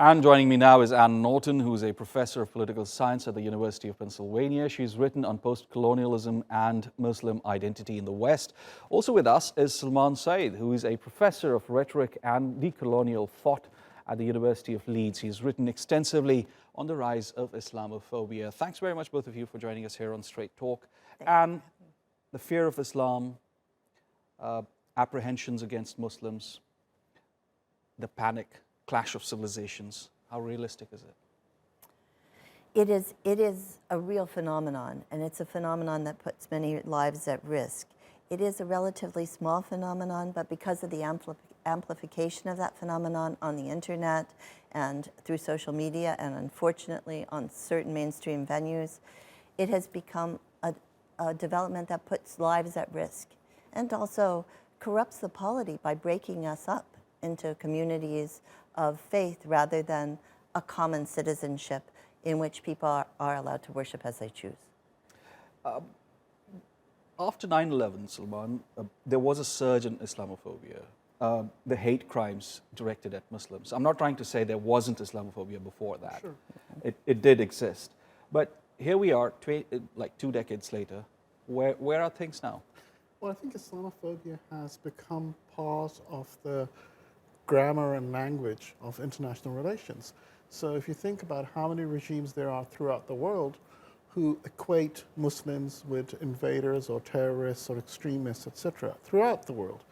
And joining me now is Ann Norton, who is a professor of political science at the University of Pennsylvania. She's written on post-colonialism and Muslim identity in the West. Also with us is Salman Sayyid, who is a professor of rhetoric and decolonial thought at the University of Leeds. He's written extensively on the rise of Islamophobia. Thanks very much, both of you, for joining us here on Straight Talk. And the fear of Islam, apprehensions against Muslims, the panic, clash of civilizations. How realistic is it? It is a real phenomenon, and it's a phenomenon that puts many lives at risk. It is a relatively small phenomenon, but because of the amplification of that phenomenon on the internet and through social media, and unfortunately on certain mainstream venues, it has become a development that puts lives at risk and also corrupts the polity by breaking us up into communities of faith rather than a common citizenship in which people are allowed to worship as they choose. After 9/11, Salman, there was a surge in Islamophobia, the hate crimes directed at Muslims. I'm not trying to say there wasn't Islamophobia before that. Sure. It did exist. But here we are, like 2 decades later. Where are things now? Well, I think Islamophobia has become part of the grammar and language of international relations. So if you think about how many regimes there are throughout the world who equate Muslims with invaders or terrorists or extremists, etc., throughout the world.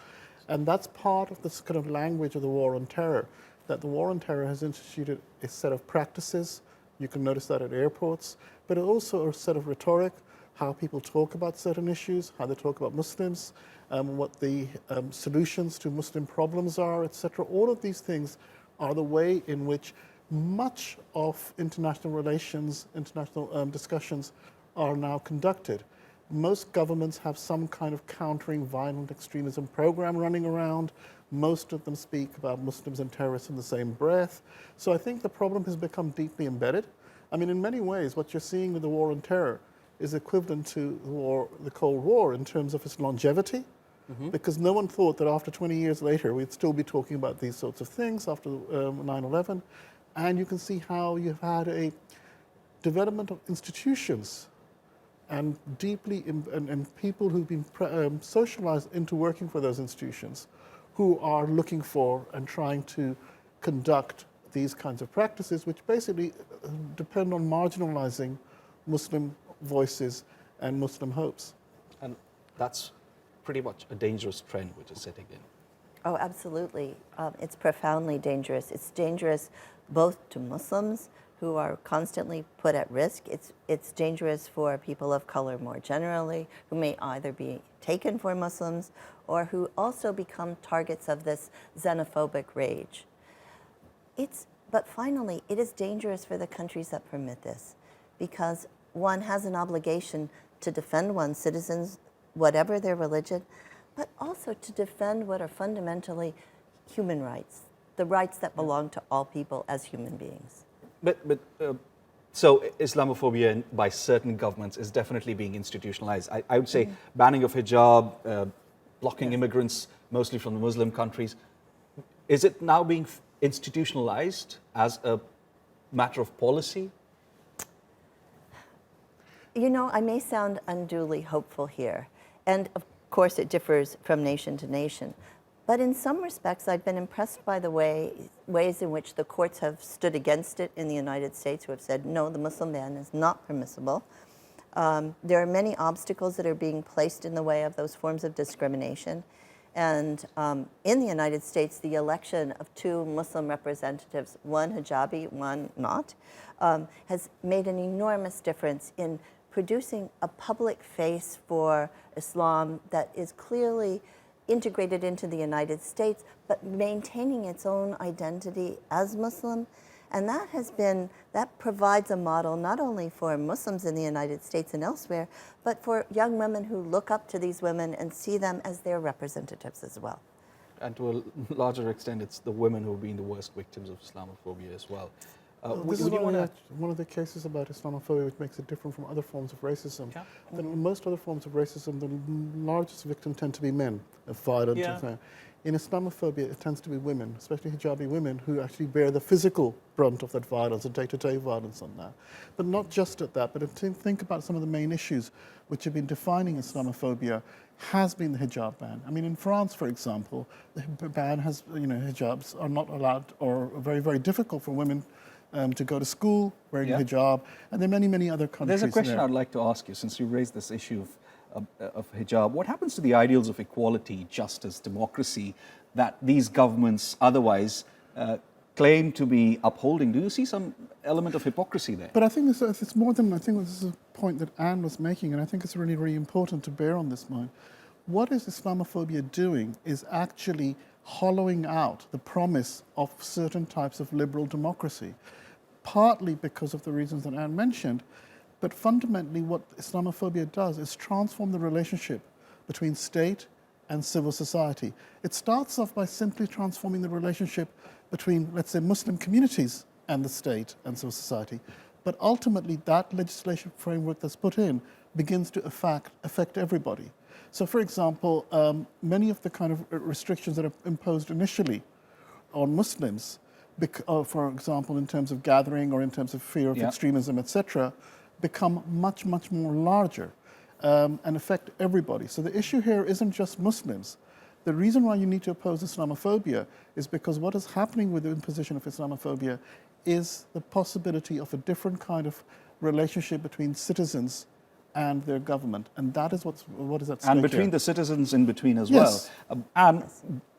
And that's part of this kind of language of the war on terror, that the war on terror has instituted a set of practices. You can notice that at airports, but also a set of rhetoric, how people talk about certain issues, how they talk about Muslims, what the solutions to Muslim problems are, etc. All of these things are the way in which much of international relations, international discussions are now conducted. Most governments have some kind of countering violent extremism program running around. Most of them speak about Muslims and terrorists in the same breath. So I think the problem has become deeply embedded. I mean, in many ways, what you're seeing with the war on terror is equivalent to the Cold War in terms of its longevity, because no one thought that after 20 years later we'd still be talking about these sorts of things after 9/11. And you can see how you've had a development of institutions and and people who've been socialized into working for those institutions, who are looking for and trying to conduct these kinds of practices, which basically depend on marginalizing Muslim voices and Muslim hopes. And that's pretty much a dangerous trend which is setting in. Oh, absolutely. It's profoundly dangerous. It's dangerous both to Muslims, who are constantly put at risk. It's dangerous for people of color more generally, who may either be taken for Muslims or who also become targets of this xenophobic rage. But finally, it is dangerous for the countries that permit this, because one has an obligation to defend one's citizens, whatever their religion, but also to defend what are fundamentally human rights, the rights that belong to all people as human beings. So Islamophobia by certain governments is definitely being institutionalized. I would say banning of hijab, blocking immigrants, mostly from the Muslim countries. Is it now being institutionalized as a matter of policy? You know, I may sound unduly hopeful here, and of course it differs from nation to nation. But in some respects, I've been impressed by the ways in which the courts have stood against it in the United States, who have said, no, the Muslim ban is not permissible. There are many obstacles that are being placed in the way of those forms of discrimination. And in the United States, the election of 2 Muslim representatives, one hijabi, one not, has made an enormous difference in producing a public face for Islam that is clearly integrated into the United States, but maintaining its own identity as Muslim. And that provides a model not only for Muslims in the United States and elsewhere, but for young women who look up to these women and see them as their representatives as well. And to a larger extent, it's the women who have been the worst victims of Islamophobia as well. This is one of the cases about Islamophobia which makes it different from other forms of racism. Yeah. In most other forms of racism, the largest victims tend to be men, violent. in Islamophobia, it tends to be women, especially hijabi women, who actually bear the physical brunt of that violence, the day-to-day violence on that. But not just at that, but think about some of the main issues which have been defining Islamophobia has been the hijab ban. I mean, in France, for example, the ban has, hijabs are not allowed or very, very difficult for women to go to school wearing a hijab, and there are many, many other countries. There's a question I'd like to ask you, since you raised this issue of hijab. What happens to the ideals of equality, justice, democracy that these governments otherwise claim to be upholding? Do you see some element of hypocrisy there? But I think it's more than, I think this is a point that Anne was making, and I think it's really, really important to bear on this point. What is Islamophobia doing is actually hollowing out the promise of certain types of liberal democracy, partly because of the reasons that Anne mentioned, but fundamentally what Islamophobia does is transform the relationship between state and civil society. It starts off by simply transforming the relationship between, let's say, Muslim communities and the state and civil society. But ultimately, that legislation framework that's put in begins to affect everybody. So, for example, many of the kind of restrictions that are imposed initially on Muslims, for example, in terms of gathering or in terms of fear of extremism, etc., become much, much more larger and affect everybody. So the issue here isn't just Muslims. The reason why you need to oppose Islamophobia is because what is happening with the imposition of Islamophobia is the possibility of a different kind of relationship between citizens and their government. And that is what is at stake And between here. the citizens in between as Yes. well. And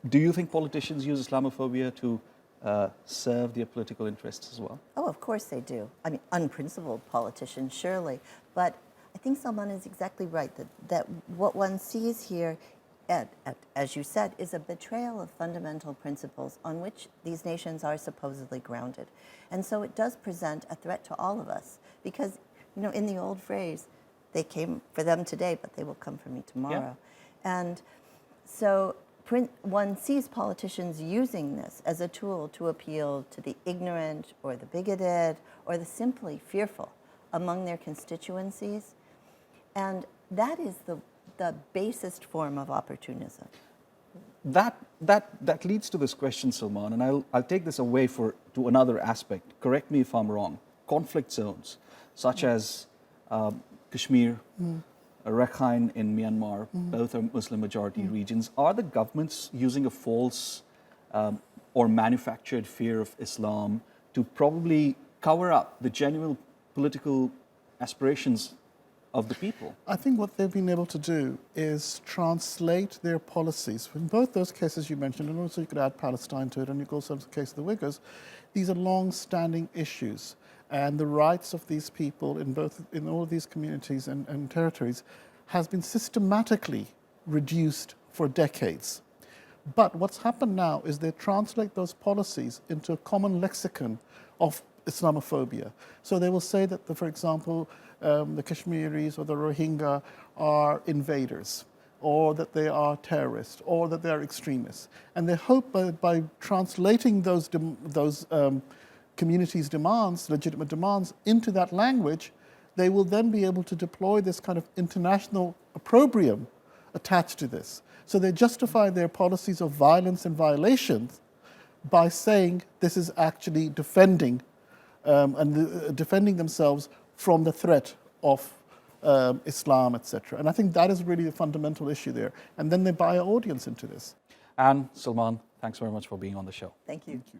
do you think politicians use Islamophobia to serve their political interests as well? Oh, of course they do. I mean, unprincipled politicians, surely. But I think Salman is exactly right, that what one sees here, as you said, is a betrayal of fundamental principles on which these nations are supposedly grounded. And so it does present a threat to all of us, because, in the old phrase, they came for them today, but they will come for me tomorrow. Yeah. And so one sees politicians using this as a tool to appeal to the ignorant or the bigoted or the simply fearful among their constituencies. And that is the basest form of opportunism. That leads to this question, Salman, and I'll take this away to another aspect. Correct me if I'm wrong. Conflict zones, such as Kashmir, Rakhine in Myanmar, both are Muslim-majority regions. Are the governments using a false or manufactured fear of Islam to probably cover up the genuine political aspirations of the people? I think what they've been able to do is translate their policies. In both those cases you mentioned, and also you could add Palestine to it, and you could also have the case of the Uyghurs, these are long-standing issues. And the rights of these people in all of these communities and territories has been systematically reduced for decades. But what's happened now is they translate those policies into a common lexicon of Islamophobia. So they will say that, for example, the Kashmiris or the Rohingya are invaders, or that they are terrorists, or that they are extremists. And they hope by translating those communities' demands, legitimate demands, into that language, they will then be able to deploy this kind of international opprobrium attached to this. So they justify their policies of violence and violations by saying this is actually defending defending themselves from the threat of Islam, etc. And I think that is really the fundamental issue there. And then they buy an audience into this. And Salman, thanks very much for being on the show. Thank you. Thank you.